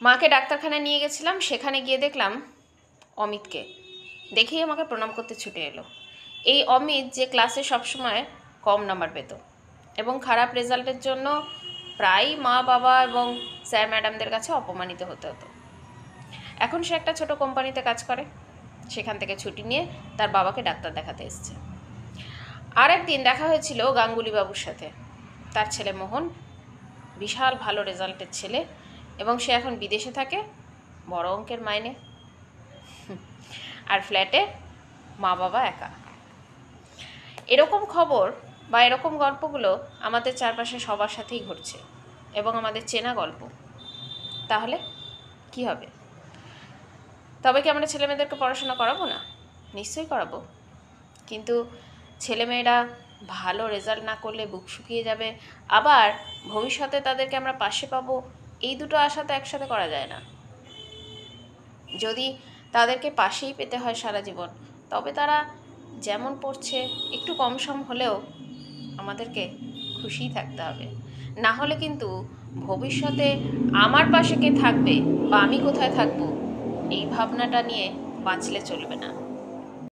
মাকে ডাক্তারখানায় নিয়ে গেছিলাম, সেখানে গিয়ে দেখলাম অমিতকে। দেখেই আমাকে প্রণাম করতে ছুটে এলো। এই অমিত যে ক্লাসে সবসময় কম নাম্বার পেত এবং খারাপ রেজাল্টের জন্য প্রায়ই মা বাবা এবং স্যার ম্যাডামদের কাছে অপমানিত হতে হতো। এখন সে একটা ছোট কোম্পানিতে কাজ করে, সেখান থেকে ছুটি নিয়ে তার বাবাকে ডাক্তার দেখাতে এসেছে। আর একদিন দেখা হয়েছিল গাঙ্গুলি বাবুর সাথে। তার ছেলে মোহন বিশাল ভালো রেজাল্টের ছেলে এবং সে এখন বিদেশে থাকে, বড় অঙ্কের মাইনে, আর ফ্ল্যাটে মা বাবা একা। এরকম খবর বা এরকম গল্পগুলো আমাদের চারপাশে সবার সাথেই ঘটছে এবং আমাদের চেনা গল্প। তাহলে কি হবে? তবে কি আমরা ছেলেমেয়েদেরকে পড়াশোনা করাবো না? নিশ্চয়ই করাবো, কিন্তু ছেলেমেয়েরা ভালো রেজাল্ট না করলে বুক শুকিয়ে যাবে, আবার ভবিষ্যতে তাদেরকে আমরা পাশে পাবো, এই দুটো আশা তো একসাথে করা যায় না। যদি তাদেরকে পাশেই পেতে হয় সারা জীবন, তবে তারা যেমন পড়ছে একটু কম সম হলেও আমাদেরকে খুশিই থাকতে হবে। না হলে কিন্তু ভবিষ্যতে আমার পাশে কে থাকবে বা আমি কোথায় থাকবো, এই ভাবনাটা নিয়ে বাঁচলে চলবে না।